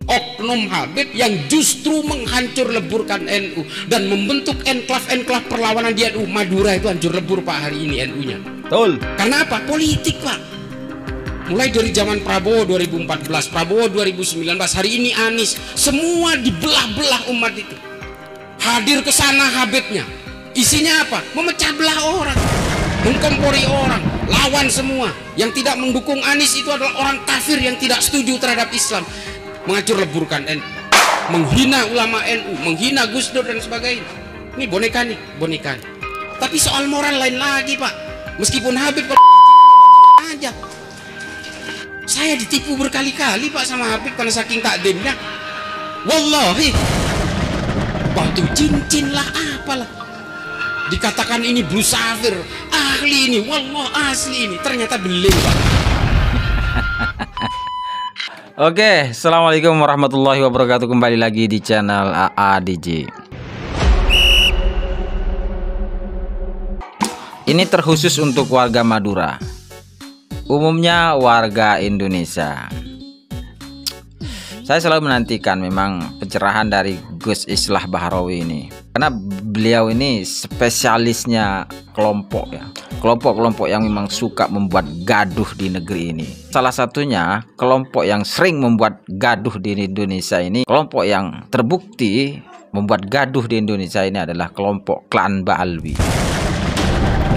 oknum Habib yang justru menghancur leburkan NU dan membentuk enklaf-enklaf perlawanan di NU. Madura itu hancur lebur Pak hari ini NU-nya. Betul. Karena apa? Politik Pak. Mulai dari zaman Prabowo 2014, Prabowo 2019, hari ini Anies, semua dibelah-belah umat itu. Hadir ke sana Habibnya. Isinya apa? Memecah belah orang, mengkompori orang, lawan semua. Yang tidak mendukung Anies itu adalah orang kafir yang tidak setuju terhadap Islam. Menghancur leburkan NU, menghina ulama NU, menghina Gus Dur dan sebagainya. Ini boneka nih, boneka. Tapi soal moral lain lagi Pak. Meskipun Habib kalau aja, saya ditipu berkali-kali Pak sama Habib karena saking takdimnya. Wallahi, batu cincin lah apalah. Dikatakan ini Blue Safir, ahli ini, wallah asli ini. Ternyata beling Pak. Oke, assalamualaikum warahmatullahi wabarakatuh. Kembali lagi di channel AADJ. Ini terkhusus untuk warga Madura, umumnya warga Indonesia. Saya selalu menantikan memang pencerahan dari Gus Islah Bahrawi ini, karena beliau ini spesialisnya kelompok ya, kelompok-kelompok yang memang suka membuat gaduh di negeri ini. Salah satunya kelompok yang sering membuat gaduh di Indonesia ini, kelompok yang terbukti membuat gaduh di Indonesia ini adalah kelompok klan Ba'alwi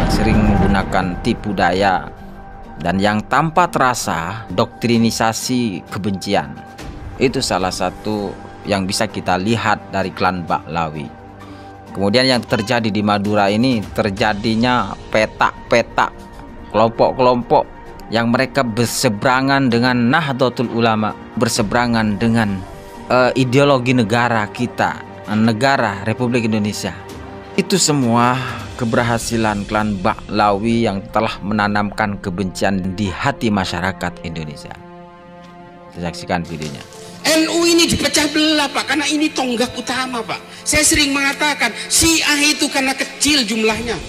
yang sering menggunakan tipu daya dan yang tanpa terasa doktrinisasi kebencian. Itu salah satu yang bisa kita lihat dari klan Ba'alwi. Kemudian yang terjadi di Madura ini, terjadinya petak-petak kelompok-kelompok yang mereka berseberangan dengan Nahdlatul Ulama, berseberangan dengan ideologi negara kita, negara Republik Indonesia. Itu semua keberhasilan klan Ba'alwi yang telah menanamkan kebencian di hati masyarakat Indonesia. Saksikan videonya. NU ini dipecah belah Pak, karena ini tonggak utama Pak. Saya sering mengatakan Syiah itu karena kecil jumlahnya,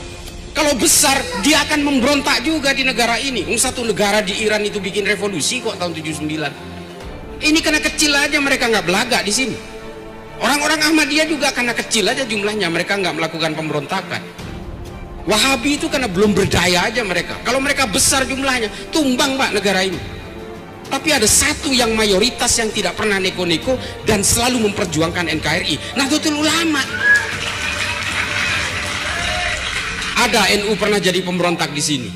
kalau besar dia akan memberontak juga di negara ini. Satu negara di Iran itu bikin revolusi kok tahun 79. Ini karena kecil aja mereka nggak belagak di sini. Orang-orang Ahmadiyah juga karena kecil aja jumlahnya, mereka nggak melakukan pemberontakan. Wahabi itu karena belum berdaya aja mereka. Kalau mereka besar jumlahnya, tumbang Pak negara ini. Tapi ada satu yang mayoritas yang tidak pernah neko-neko dan selalu memperjuangkan NKRI, Nahdlatul Ulama. Ada NU pernah jadi pemberontak di sini?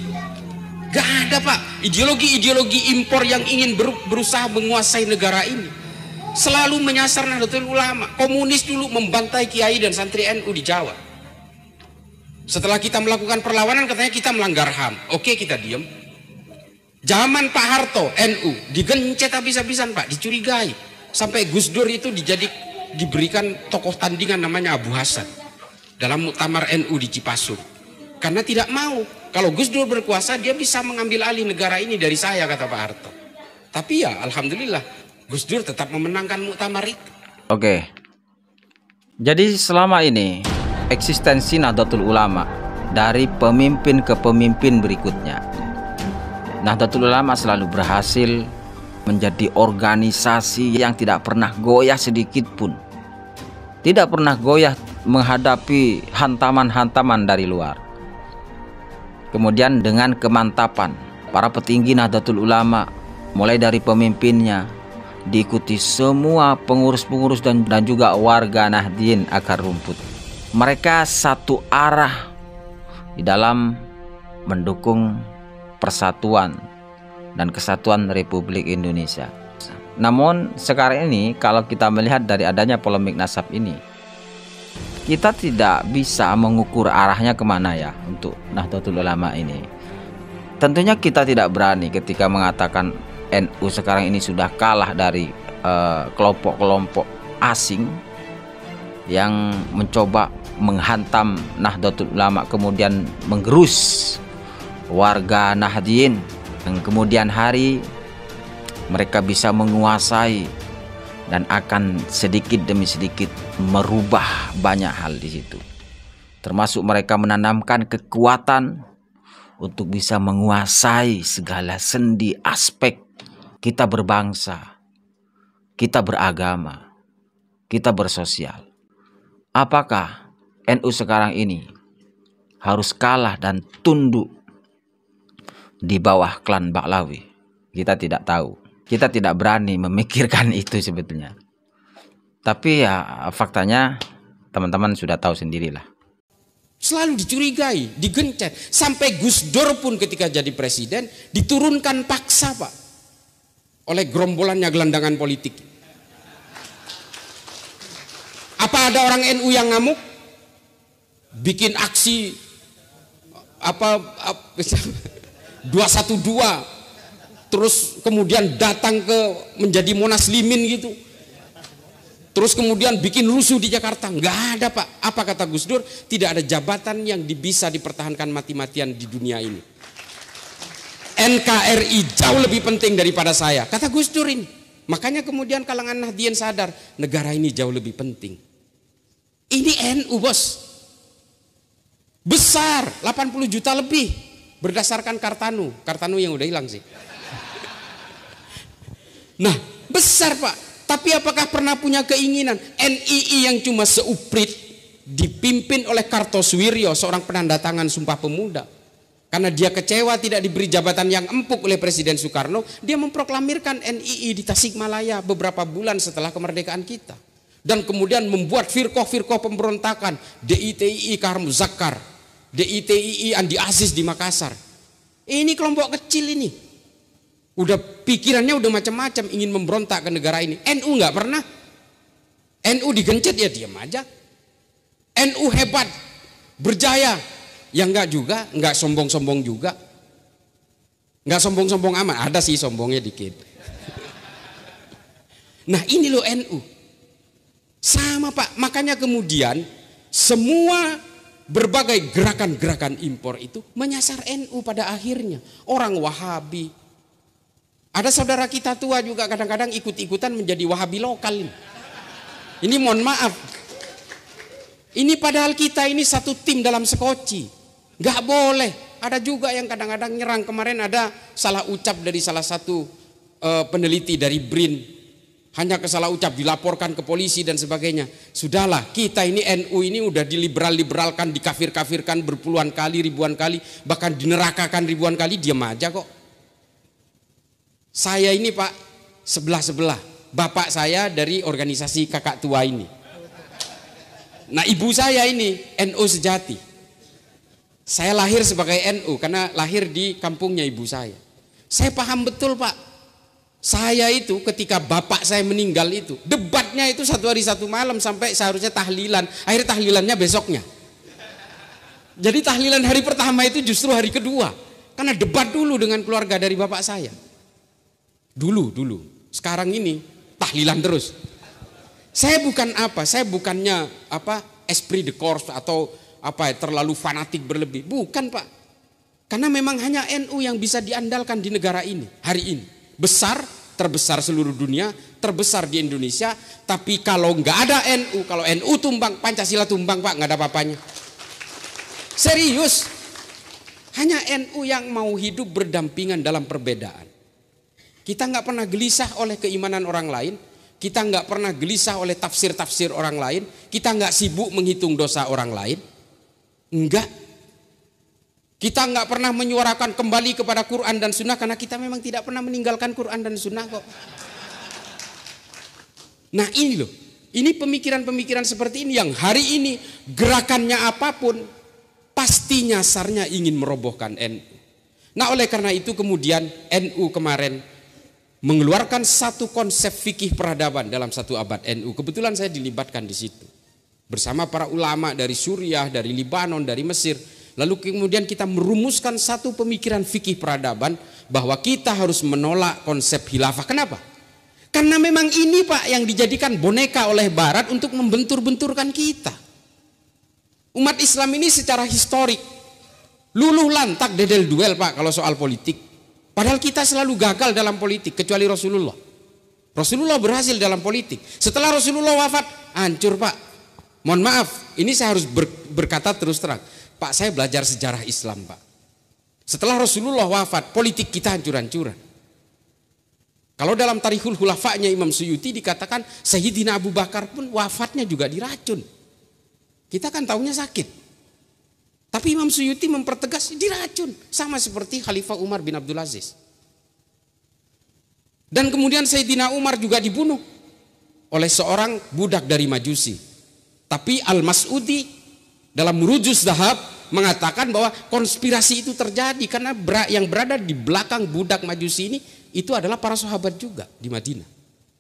Gak ada Pak. Ideologi-ideologi impor yang ingin berusaha menguasai negara ini selalu menyasar Nahdlatul Ulama. Komunis dulu membantai kiai dan santri NU di Jawa. Setelah kita melakukan perlawanan katanya kita melanggar HAM. Oke, kita diam. Zaman Pak Harto, NU digencet habis-habisan Pak, dicurigai. Sampai Gus Dur itu diberikan tokoh tandingan namanya Abu Hasan dalam muktamar NU di Cipasung. Karena tidak mau, kalau Gus Dur berkuasa dia bisa mengambil alih negara ini dari saya, kata Pak Harto. Tapi ya alhamdulillah Gus Dur tetap memenangkan muktamar itu. Oke. Jadi selama ini eksistensi Nahdlatul Ulama dari pemimpin ke pemimpin berikutnya, Nahdlatul Ulama selalu berhasil menjadi organisasi yang tidak pernah goyah sedikit pun. Tidak pernah goyah menghadapi hantaman-hantaman dari luar. Kemudian dengan kemantapan para petinggi Nahdlatul Ulama, mulai dari pemimpinnya, diikuti semua pengurus-pengurus dan juga warga Nahdien akar rumput. Mereka satu arah di dalam mendukung persatuan dan kesatuan Republik Indonesia. Namun sekarang ini kalau kita melihat dari adanya polemik nasab ini, kita tidak bisa mengukur arahnya kemana ya untuk Nahdlatul Ulama ini. Tentunya kita tidak berani ketika mengatakan NU sekarang ini sudah kalah dari kelompok-kelompok asing yang mencoba menghantam Nahdlatul Ulama, kemudian menggerus warga Nahdien, dan kemudian hari mereka bisa menguasai dan akan sedikit demi sedikit merubah banyak hal di situ. Termasuk mereka menanamkan kekuatan untuk bisa menguasai segala sendi aspek kita berbangsa. kita beragama, kita bersosial. Apakah NU sekarang ini harus kalah dan tunduk di bawah klan Baklawi? Kita tidak tahu. Kita tidak berani memikirkan itu sebetulnya. Tapi ya faktanya teman-teman sudah tahu sendirilah. Selalu dicurigai, digencet. Sampai Gus Dur pun ketika jadi presiden diturunkan paksa, Pak, oleh gerombolannya gelandangan politik. Apa ada orang NU yang ngamuk? Bikin aksi 212, terus kemudian datang ke menjadi Monas Limin gitu. Terus kemudian bikin rusuh di Jakarta. Nggak ada, Pak. Apa kata Gus Dur? Tidak ada jabatan yang bisa dipertahankan mati-matian di dunia ini. NKRI jauh lebih penting daripada saya, kata Gus Dur ini. Makanya kemudian kalangan Nahdien sadar, negara ini jauh lebih penting. Ini NU, bos. Besar, 80 juta lebih. Berdasarkan Kartanu. Kartanu yang udah hilang sih. Nah, besar, Pak. Tapi apakah pernah punya keinginan NII yang cuma seuprit dipimpin oleh Kartosuwiryo, seorang penanda tangan Sumpah Pemuda, karena dia kecewa tidak diberi jabatan yang empuk oleh Presiden Soekarno, dia memproklamirkan NII di Tasikmalaya beberapa bulan setelah kemerdekaan kita, dan kemudian membuat firqoh-firqoh pemberontakan, DITII Kahar Muzakkar, DITII Andi Aziz di Makassar. Ini kelompok kecil ini. Udah pikirannya udah macam-macam, ingin memberontak ke negara ini. NU nggak pernah. NU digencet ya diam aja. NU hebat, berjaya, ya enggak juga, enggak sombong-sombong juga. Enggak sombong-sombong amat, ada sih sombongnya dikit. Nah ini loh NU. Sama, Pak, makanya kemudian semua berbagai gerakan-gerakan impor itu menyasar NU pada akhirnya. Orang Wahabi. Ada saudara kita tua juga kadang-kadang ikut-ikutan menjadi Wahabi lokal. Ini mohon maaf. Ini padahal kita ini satu tim dalam sekoci. Gak boleh. Ada juga yang kadang-kadang nyerang. Kemarin ada salah ucap dari salah satu peneliti dari BRIN. Hanya kesalah ucap dilaporkan ke polisi dan sebagainya. Sudahlah, kita ini NU ini udah diliberal-liberalkan, dikafir-kafirkan berpuluhan kali, ribuan kali. Bahkan dinerakakan ribuan kali, diam aja kok. Saya ini, Pak, sebelah-sebelah. Bapak saya dari organisasi kakak tua ini. Nah ibu saya ini NU sejati. Saya lahir sebagai NU karena lahir di kampungnya ibu saya. Saya paham betul, Pak. Saya itu ketika bapak saya meninggal itu, debatnya itu 1 hari 1 malam sampai seharusnya tahlilan. Akhirnya tahlilannya besoknya. Jadi tahlilan hari pertama itu justru hari kedua. Karena debat dulu dengan keluarga dari bapak saya. Dulu. Sekarang ini tahlilan terus. Saya bukan apa, saya bukannya esprit de corps atau terlalu fanatik berlebih. Bukan, Pak. Karena memang hanya NU yang bisa diandalkan di negara ini hari ini. Besar, terbesar seluruh dunia, terbesar di Indonesia. Tapi kalau nggak ada NU, kalau NU tumbang, Pancasila tumbang, Pak, nggak ada apa-apanya. Serius. Hanya NU yang mau hidup berdampingan dalam perbedaan. Kita nggak pernah gelisah oleh keimanan orang lain. Kita nggak pernah gelisah oleh tafsir-tafsir orang lain. Kita nggak sibuk menghitung dosa orang lain. Enggak. Kita nggak pernah menyuarakan kembali kepada Quran dan Sunnah karena kita memang tidak pernah meninggalkan Quran dan Sunnah kok. Nah ini loh. Ini pemikiran-pemikiran seperti ini yang hari ini gerakannya apapun pasti nyasarnya ingin merobohkan NU. Nah oleh karena itu kemudian NU kemarin mengeluarkan satu konsep fikih peradaban dalam 1 abad NU. Kebetulan saya dilibatkan di situ. Bersama para ulama dari Suriah, dari Libanon, dari Mesir. Lalu kemudian kita merumuskan satu pemikiran fikih peradaban bahwa kita harus menolak konsep khilafah. Kenapa? Karena memang ini, Pak, yang dijadikan boneka oleh Barat untuk membentur-benturkan kita. Umat Islam ini secara historik luluh lantak dedel duel, Pak, kalau soal politik. Padahal kita selalu gagal dalam politik kecuali Rasulullah. Rasulullah berhasil dalam politik. Setelah Rasulullah wafat, hancur, Pak. Mohon maaf, ini saya harus berkata terus terang. Pak, saya belajar sejarah Islam, Pak. Setelah Rasulullah wafat, politik kita hancur-hancuran. Kalau dalam Tarikhul Khulafa'nya Imam Suyuti dikatakan Sayyidina Abu Bakar pun wafatnya juga diracun. Kita kan taunya sakit. Tapi Imam Suyuti mempertegas diracun. Sama seperti Khalifah Umar bin Abdul Aziz. Dan kemudian Sayyidina Umar juga dibunuh oleh seorang budak dari Majusi. Tapi Al-Mas'udi dalam Murujuz Dhahab mengatakan bahwa konspirasi itu terjadi karena yang berada di belakang budak Majusi ini itu adalah para sahabat juga di Madinah.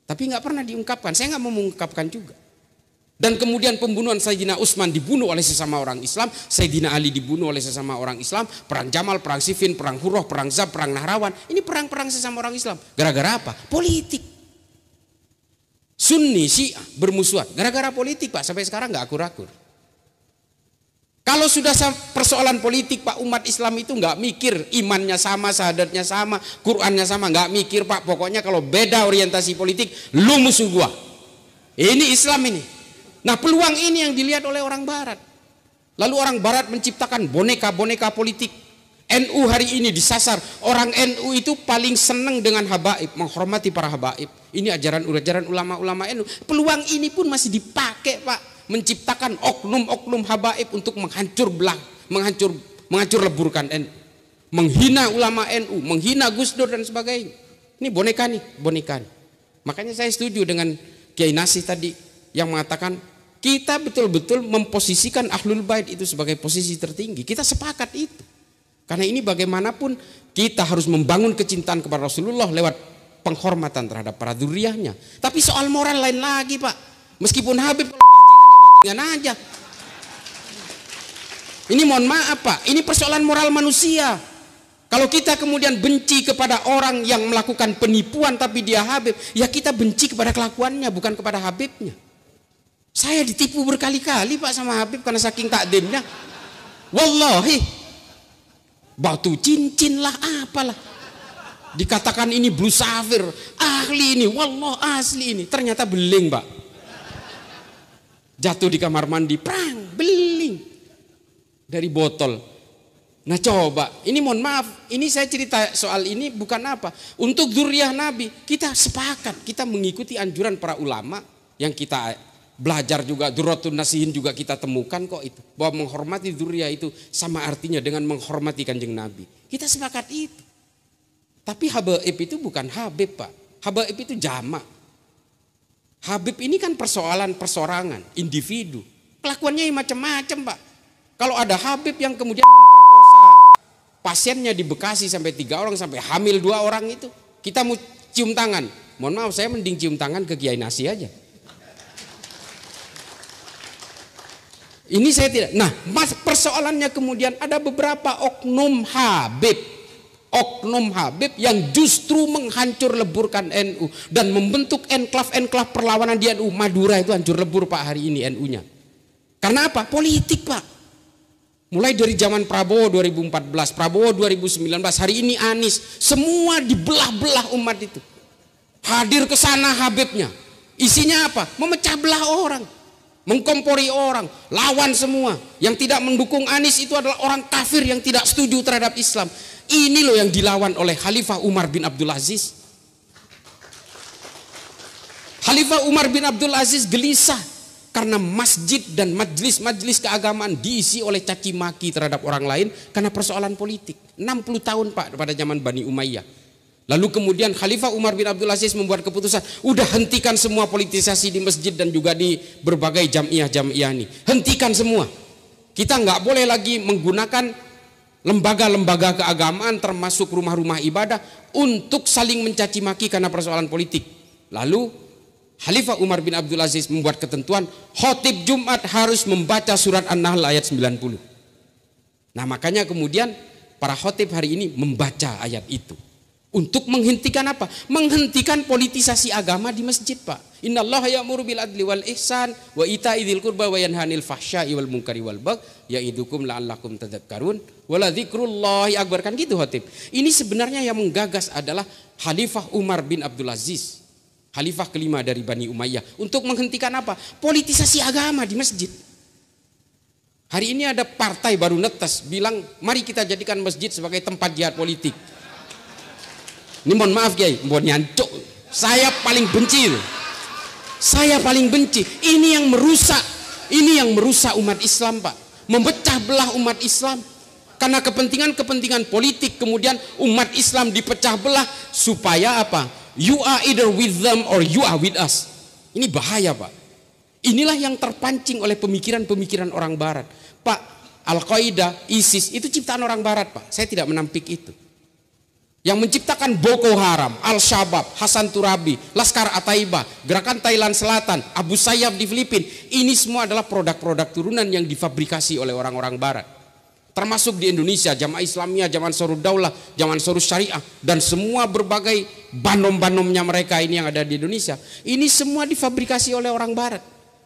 Tapi nggak pernah diungkapkan. Saya nggak mau mengungkapkan juga. Dan kemudian pembunuhan Sayyidina Utsman dibunuh oleh sesama orang Islam, Sayyidina Ali dibunuh oleh sesama orang Islam, perang Jamal, perang Siffin, perang Hurrah, perang Zab, perang Nahrawan. Ini perang-perang sesama orang Islam. Gara-gara apa? Politik. Sunni, Syiah bermusuhan. Gara-gara politik, Pak. Sampai sekarang nggak akur-akur. Kalau sudah persoalan politik, Pak, umat Islam itu nggak mikir imannya sama, syahadatnya sama, Qurannya sama, nggak mikir, Pak. Pokoknya kalau beda orientasi politik, lu musuh gua. Ini Islam ini. Nah, peluang ini yang dilihat oleh orang Barat. Lalu orang Barat menciptakan boneka-boneka politik. NU hari ini disasar. Orang NU itu paling senang dengan habaib, menghormati para habaib. Ini ajaran ulama-ulama NU. Peluang ini pun masih dipakai, Pak, menciptakan oknum-oknum habaib untuk menghancur leburkan NU. Menghina ulama NU, menghina Gus Dur dan sebagainya. Ini boneka nih. Makanya saya setuju dengan Kiai Nasih tadi yang mengatakan kita betul-betul memposisikan Ahlul Bait itu sebagai posisi tertinggi. Kita sepakat itu. Karena ini bagaimanapun kita harus membangun kecintaan kepada Rasulullah lewat penghormatan terhadap para dzurriyyahnya. Tapi soal moral lain lagi, Pak. Meskipun Habib kalau bajingan aja. Ini mohon maaf, Pak. Ini persoalan moral manusia. Kalau kita kemudian benci kepada orang yang melakukan penipuan tapi dia Habib, ya kita benci kepada kelakuannya, bukan kepada Habibnya. Saya ditipu berkali-kali, Pak, sama Habib karena saking takdimnya. Wallahi, batu cincin lah, apalah. Dikatakan ini blue safir, ahli ini, wallah asli ini. Ternyata beling, Pak. Jatuh di kamar mandi, prang, beling. Dari botol. Nah coba, ini mohon maaf, ini saya cerita soal ini bukan apa. Untuk dzurriyyah Nabi, kita sepakat, kita mengikuti anjuran para ulama yang kita belajar juga, Durratun Nasihin juga kita temukan kok itu. Bahwa menghormati dzurriyyah itu sama artinya dengan menghormati Kanjeng Nabi. Kita sepakat itu. Tapi habaib itu bukan Habib, Pak. Habaib itu jamak. Habib ini kan persoalan persorangan, individu. Kelakuannya macam-macam, Pak. Kalau ada Habib yang kemudian memperkosa pasiennya di Bekasi sampai 3 orang, sampai hamil 2 orang itu, kita mau cium tangan. Mohon maaf, saya mending cium tangan ke Kiai Nasih aja. Ini saya tidak. Nah, persoalannya kemudian ada beberapa oknum Habib yang justru menghancur leburkan NU dan membentuk enklav-enklav perlawanan di NU. Madura itu hancur lebur, Pak, hari ini NU-nya. Karena apa? Politik, Pak. Mulai dari zaman Prabowo 2014, Prabowo 2019, hari ini Anies, semua dibelah-belah umat itu. Hadir ke sana Habibnya. Isinya apa? Memecah belah orang. Mengkompori orang, lawan semua. Yang tidak mendukung Anies itu adalah orang kafir yang tidak setuju terhadap Islam. Ini loh yang dilawan oleh Khalifah Umar bin Abdul Aziz. Khalifah Umar bin Abdul Aziz gelisah karena masjid dan majelis-majelis keagamaan diisi oleh caci maki terhadap orang lain karena persoalan politik. 60 tahun, Pak, pada zaman Bani Umayyah. Lalu kemudian Khalifah Umar bin Abdul Aziz membuat keputusan, udah hentikan semua politisasi di masjid dan juga di berbagai jamiah-jamiah ini. Hentikan semua. Kita nggak boleh lagi menggunakan lembaga-lembaga keagamaan termasuk rumah-rumah ibadah untuk saling mencaci maki karena persoalan politik. Lalu Khalifah Umar bin Abdul Aziz membuat ketentuan, khotib Jumat harus membaca surat An-Nahl ayat 90. Nah, makanya kemudian para khotib hari ini membaca ayat itu. Untuk menghentikan apa? Menghentikan politisasi agama di masjid, Pak. Innallaha ya'muru bil adli wal ihsan wa ita'i dzil qurba wa yanhanil fahsya'i wal munkari wal bagh ya'idukum la'allakum tadhakkarun wa la dzikrullahi akbar. Kan gitu khotib. Ini sebenarnya yang menggagas adalah Khalifah Umar bin Abdul Aziz, Khalifah kelima dari Bani Umayyah, untuk menghentikan apa? Politisasi agama di masjid. Hari ini ada partai baru netes bilang, mari kita jadikan masjid sebagai tempat jihad politik. Ini mohon maaf Kiai, mohon nyancuk. Saya paling benci. Saya paling benci. Ini yang merusak umat Islam, Pak. Memecah belah umat Islam. Karena kepentingan-kepentingan politik, kemudian umat Islam dipecah belah supaya apa? You are either with them or you are with us. Ini bahaya, Pak. Inilah yang terpancing oleh pemikiran-pemikiran orang Barat. Pak, Al-Qaeda, ISIS itu ciptaan orang Barat, Pak. Saya tidak menampik itu. Yang menciptakan Boko Haram, Al-Shabaab, Hasan Turabi, Laskar At-Taibah, Gerakan Thailand Selatan, Abu Sayyaf di Filipina, ini semua adalah produk-produk turunan yang difabrikasi oleh orang-orang Barat. Termasuk di Indonesia, Jamaah Islamiyah, Jamaah Ansarud Daulah, Jamaah Ansarud Syariah, dan semua berbagai banom-banomnya mereka ini yang ada di Indonesia. Ini semua difabrikasi oleh orang Barat.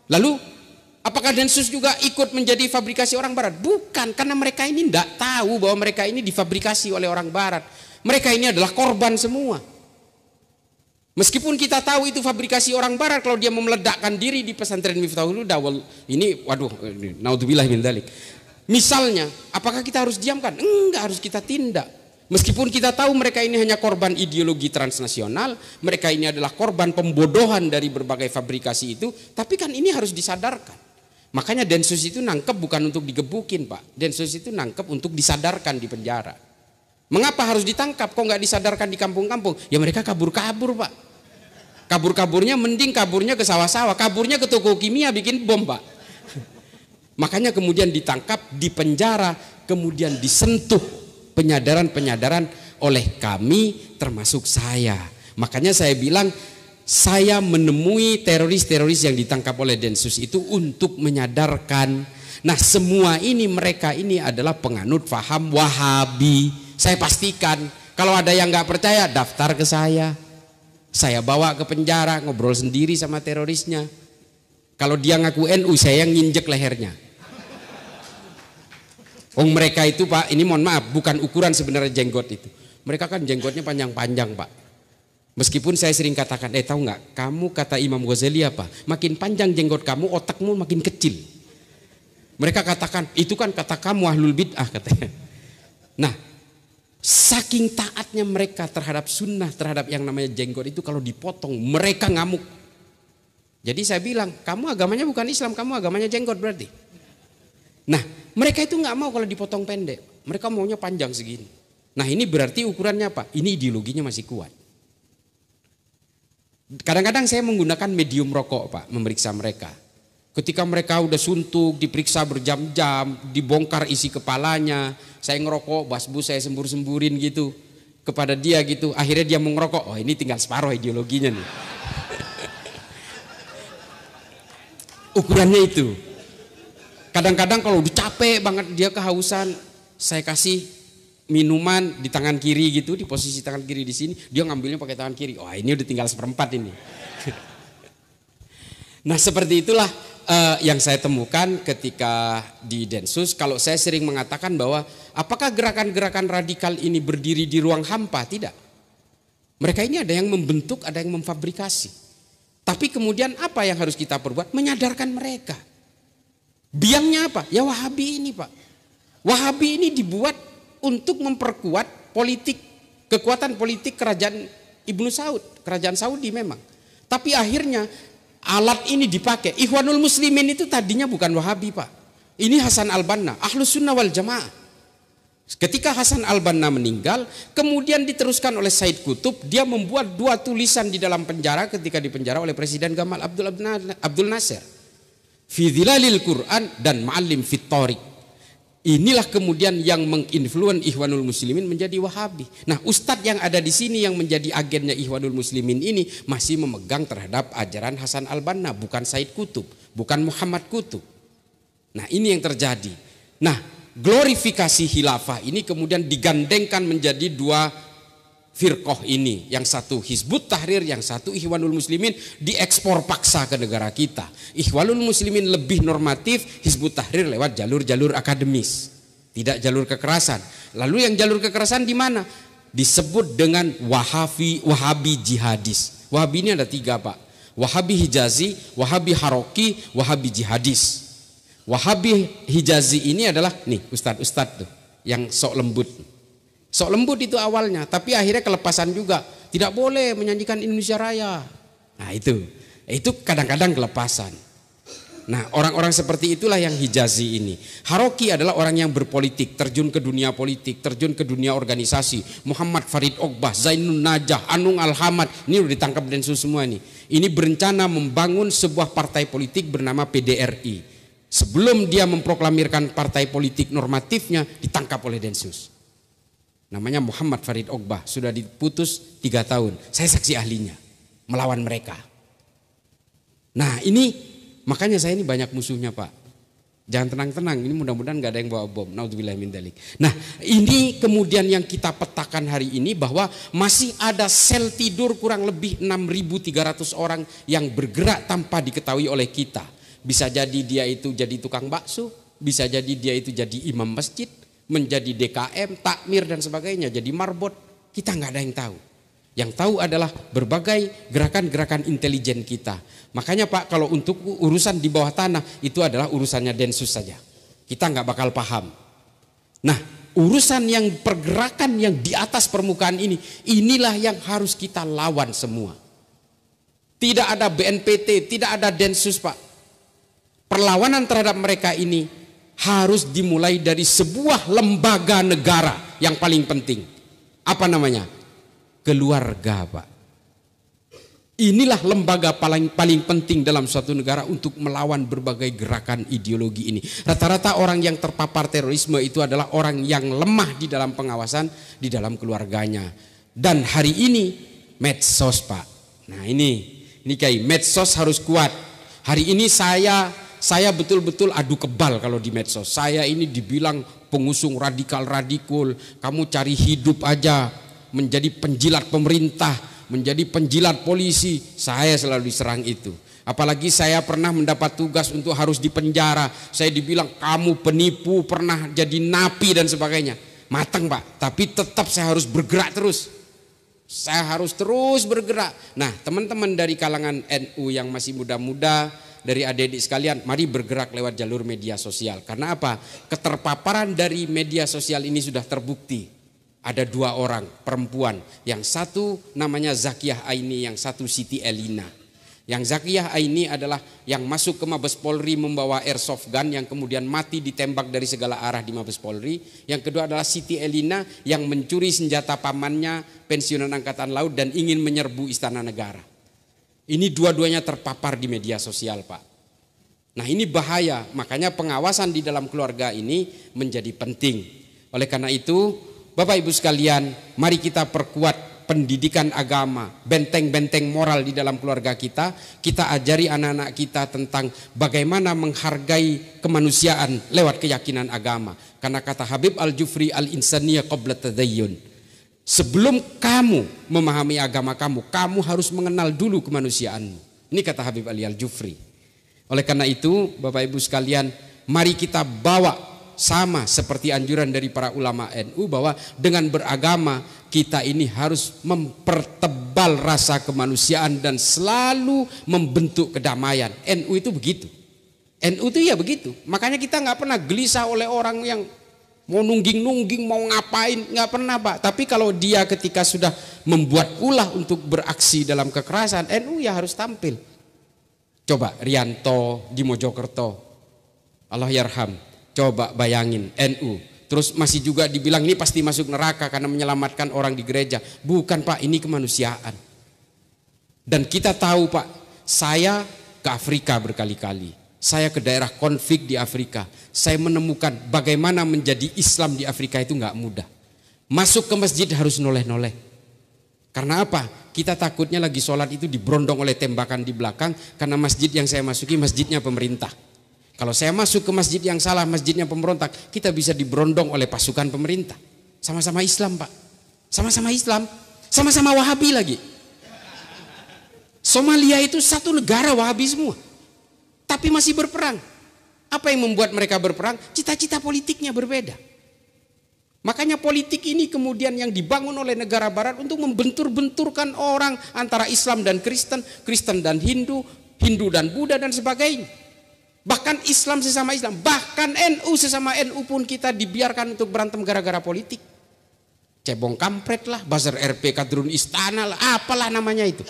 Lalu, apakah Densus juga ikut menjadi fabrikasi orang Barat? Bukan, karena mereka ini tidak tahu bahwa mereka ini difabrikasi oleh orang Barat. Mereka ini adalah korban semua. Meskipun kita tahu itu fabrikasi orang Barat, kalau dia memeledakkan diri di pesantren Miftahul Huda, ini waduh, naudzubillah min dzalik. Misalnya, apakah kita harus diamkan? Enggak, harus kita tindak. Meskipun kita tahu mereka ini hanya korban ideologi transnasional, mereka ini adalah korban pembodohan dari berbagai fabrikasi itu, tapi kan ini harus disadarkan. Makanya Densus itu nangkep bukan untuk digebukin, Pak. Densus itu nangkep untuk disadarkan di penjara. Mengapa harus ditangkap? Kok nggak disadarkan di kampung-kampung? Ya mereka kabur-kabur, Pak. Kabur-kaburnya mending kaburnya ke sawah-sawah, kaburnya ke toko kimia bikin bom, Pak. Makanya kemudian ditangkap, dipenjara, kemudian disentuh penyadaran-penyadaran oleh kami termasuk saya. Makanya saya bilang saya menemui teroris-teroris yang ditangkap oleh Densus itu untuk menyadarkan. Nah semua ini mereka ini adalah penganut faham Wahabi. Saya pastikan kalau ada yang nggak percaya daftar ke saya bawa ke penjara, ngobrol sendiri sama terorisnya. Kalau dia ngaku NU saya yang nginjek lehernya. Mereka itu Pak, ini mohon maaf, bukan ukuran sebenarnya jenggot itu. Mereka kan jenggotnya panjang-panjang Pak. Meskipun saya sering katakan, tahu nggak? Kamu kata Imam Ghazali apa? Makin panjang jenggot kamu, otakmu makin kecil. Mereka katakan, itu kan kata kamu ahlul bid'ah katanya. Nah, saking taatnya mereka terhadap sunnah, terhadap yang namanya jenggot itu kalau dipotong, mereka ngamuk. Jadi saya bilang, kamu agamanya bukan Islam, kamu agamanya jenggot berarti. Nah, mereka itu nggak mau kalau dipotong pendek. Mereka maunya panjang segini. Nah, ini berarti ukurannya apa? Ini ideologinya masih kuat. Kadang-kadang saya menggunakan medium rokok, Pak, memeriksa mereka. Ketika mereka udah suntuk, diperiksa berjam-jam, dibongkar isi kepalanya, saya ngerokok, basbu saya sembur-semburin gitu kepada dia gitu. Akhirnya dia mau ngerokok. Oh, ini tinggal separuh ideologinya nih. Ukurannya itu. Kadang-kadang kalau udah capek banget dia kehausan, saya kasih minuman di tangan kiri gitu, di posisi tangan kiri di sini, dia ngambilnya pakai tangan kiri. Wah, ini udah tinggal 1/4 ini. Nah, seperti itulah yang saya temukan ketika di Densus. Kalau saya sering mengatakan bahwa apakah gerakan-gerakan radikal ini berdiri di ruang hampa? Tidak. Mereka ini ada yang membentuk, ada yang memfabrikasi. Tapi kemudian apa yang harus kita perbuat? Menyadarkan mereka. Biangnya apa? Ya Wahabi ini, Pak. Wahabi ini dibuat untuk memperkuat politik, kekuatan politik kerajaan Ibnu Saud, kerajaan Saudi memang. Tapi akhirnya alat ini dipakai. Ikhwanul Muslimin itu tadinya bukan Wahabi, Pak. Ini Hasan Al-Banna, Ahlus Sunnah wal Jamaah. Ketika Hasan Al-Banna meninggal, kemudian diteruskan oleh Said Qutb, dia membuat 2 tulisan di dalam penjara ketika dipenjara oleh Presiden Gamal Abdul Nasser. Fi Dhilalil Quran dan Ma'alim Fit Thariq. Inilah kemudian yang menginfluen Ikhwanul Muslimin menjadi Wahabi. Nah, ustadz yang ada di sini yang menjadi agennya Ikhwanul Muslimin ini masih memegang terhadap ajaran Hasan Al-Banna, bukan Said Qutb, bukan Muhammad Qutb. Nah, ini yang terjadi. Nah, glorifikasi khilafah ini kemudian digandengkan menjadi 2 firqoh ini, yang satu Hizbut Tahrir, yang satu Ikhwanul Muslimin, diekspor paksa ke negara kita. Ikhwanul Muslimin lebih normatif, Hizbut Tahrir lewat jalur-jalur akademis, tidak jalur kekerasan. Lalu yang jalur kekerasan di mana? Disebut dengan Wahabi jihadis. Wahabi ini ada 3, Pak. Wahabi Hijazi, Wahabi Haroki, Wahabi jihadis. Wahabi Hijazi ini adalah nih ustadz tuh yang sok lembut. Sok lembut itu awalnya, tapi akhirnya kelepasan juga. Tidak boleh menyanyikan Indonesia Raya. Nah itu kadang-kadang kelepasan. Nah orang-orang seperti itulah yang Hijazi ini. Haroki adalah orang yang berpolitik, terjun ke dunia politik, terjun ke dunia organisasi. Muhammad Farid Ogbah, Zainun Najah, Anung Al-Hamad, ini udah ditangkap Densus semua nih. Ini berencana membangun sebuah partai politik bernama PDRI. Sebelum dia memproklamirkan partai politik normatifnya, ditangkap oleh Densus. Namanya Muhammad Farid Ogbah, sudah diputus 3 tahun. Saya saksi ahlinya, melawan mereka. Nah ini makanya saya ini banyak musuhnya Pak. Jangan tenang-tenang, ini mudah-mudahan gak ada yang bawa bom. Naudzubillah min dzalik. Nah ini kemudian yang kita petakan hari ini, bahwa masih ada sel tidur kurang lebih 6.300 orang yang bergerak tanpa diketahui oleh kita. Bisa jadi dia itu jadi tukang bakso, bisa jadi dia itu jadi imam masjid, menjadi DKM, takmir dan sebagainya, jadi marbot. Kita gak ada yang tahu. Yang tahu adalah berbagai gerakan-gerakan intelijen kita. Makanya Pak, kalau untuk urusan di bawah tanah itu adalah urusannya Densus saja. Kita nggak bakal paham. Nah, urusan yang pergerakan yang di atas permukaan ini, inilah yang harus kita lawan semua. Tidak ada BNPT, tidak ada Densus Pak. Perlawanan terhadap mereka ini harus dimulai dari sebuah lembaga negara yang paling penting. Apa namanya? Keluarga Pak. Inilah lembaga paling penting dalam suatu negara untuk melawan berbagai gerakan ideologi ini. Rata-rata orang yang terpapar terorisme itu adalah orang yang lemah di dalam pengawasan di dalam keluarganya. Dan hari ini medsos Pak. Nah ini kayak medsos harus kuat. Hari ini saya betul-betul adu kebal kalau di medsos. Saya ini dibilang pengusung radikal, kamu cari hidup aja, menjadi penjilat pemerintah, menjadi penjilat polisi. Saya selalu diserang itu. Apalagi saya pernah mendapat tugas untuk harus dipenjara. Saya dibilang kamu penipu, pernah jadi napi dan sebagainya. Matang Pak, tapi tetap saya harus bergerak terus. Saya harus terus bergerak. Nah teman-teman dari kalangan NU yang masih muda-muda, dari adik-adik sekalian, mari bergerak lewat jalur media sosial. Karena apa? Keterpaparan dari media sosial ini sudah terbukti. Ada 2 orang perempuan, yang satu namanya Zakiyah Aini, yang satu Siti Elina. Yang Zakiyah Aini adalah yang masuk ke Mabes Polri membawa airsoft gun yang kemudian mati ditembak dari segala arah di Mabes Polri. Yang kedua adalah Siti Elina yang mencuri senjata pamannya, pensiunan Angkatan Laut, dan ingin menyerbu Istana Negara. Ini dua-duanya terpapar di media sosial Pak. Nah ini bahaya, makanya pengawasan di dalam keluarga ini menjadi penting. Oleh karena itu Bapak Ibu sekalian, mari kita perkuat pendidikan agama, benteng-benteng moral di dalam keluarga kita. Kita ajari anak-anak kita tentang bagaimana menghargai kemanusiaan lewat keyakinan agama. Karena kata Habib Al-Jufri, al-insaniyah qabla tadayyun. Sebelum kamu memahami agama kamu, kamu harus mengenal dulu kemanusiaanmu. Ini kata Habib Ali Al-Jufri. Oleh karena itu, Bapak Ibu sekalian, mari kita bawa sama seperti anjuran dari para ulama NU, bahwa dengan beragama kita ini harus mempertebal rasa kemanusiaan dan selalu membentuk kedamaian. NU itu begitu. NU itu ya begitu. Makanya kita nggak pernah gelisah oleh orang yang mau nungging-nungging, mau ngapain, nggak pernah Pak. Tapi kalau dia ketika sudah membuat ulah untuk beraksi dalam kekerasan, NU ya harus tampil. Coba Rianto di Mojokerto, Allah yarham. Coba bayangin NU, terus masih juga dibilang ini pasti masuk neraka karena menyelamatkan orang di gereja. Bukan Pak, ini kemanusiaan. Dan kita tahu Pak, saya ke Afrika berkali-kali. Saya ke daerah konflik di Afrika. Saya menemukan bagaimana menjadi Islam di Afrika itu nggak mudah. Masuk ke masjid harus noleh-noleh. Karena apa? Kita takutnya lagi sholat itu diberondong oleh tembakan di belakang, karena masjid yang saya masuki masjidnya pemerintah. Kalau saya masuk ke masjid yang salah, masjidnya pemberontak, kita bisa diberondong oleh pasukan pemerintah. Sama-sama Islam Pak. Sama-sama Islam. Sama-sama Wahabi lagi. Somalia itu satu negara Wahabi semua. Tapi masih berperang. Apa yang membuat mereka berperang? Cita-cita politiknya berbeda. Makanya politik ini kemudian yang dibangun oleh negara barat untuk membentur-benturkan orang antara Islam dan Kristen, Kristen dan Hindu, Hindu dan Buddha dan sebagainya. Bahkan Islam sesama Islam, bahkan NU sesama NU pun kita dibiarkan untuk berantem gara-gara politik. cebong kampret lah, buzzer RP kadrun istana lah, apalah namanya itu.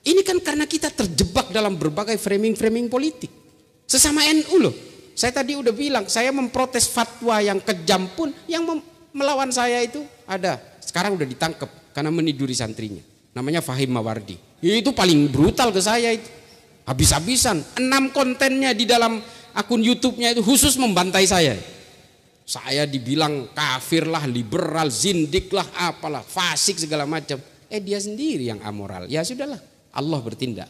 Ini kan karena kita terjebak dalam berbagai framing-framing politik. Sesama NU loh. Saya tadi udah bilang, saya memprotes fatwa yang kejam pun, yang melawan saya itu ada. Sekarang udah ditangkap karena meniduri santrinya. Namanya Fahim Mawardi. Itu paling brutal ke saya itu. Habis-habisan. 6 kontennya di dalam akun YouTube-nya itu khusus membantai saya. Saya dibilang kafir lah, liberal, zindik lah, apalah, fasik segala macam. Dia sendiri yang amoral. Ya sudahlah, Allah bertindak.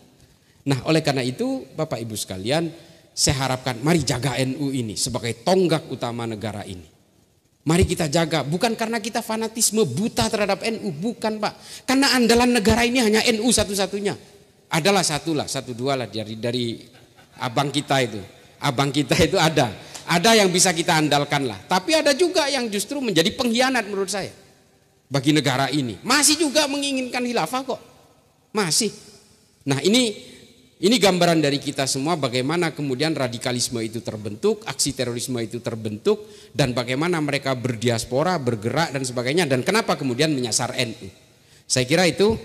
Nah, oleh karena itu Bapak Ibu sekalian, saya harapkan mari jaga NU ini sebagai tonggak utama negara ini. Mari kita jaga, bukan karena kita fanatisme buta terhadap NU, bukan Pak. Karena andalan negara ini hanya NU satu-satunya. Adalah satu dua lah dari abang kita itu. Abang kita itu ada yang bisa kita andalkan lah. Tapi ada juga yang justru menjadi pengkhianat menurut saya bagi negara ini. Masih juga menginginkan khilafah kok. Masih. Nah, ini gambaran dari kita semua bagaimana kemudian radikalisme itu terbentuk, aksi terorisme itu terbentuk, dan bagaimana mereka berdiaspora, bergerak dan sebagainya, dan kenapa kemudian menyasar NU. Saya kira itu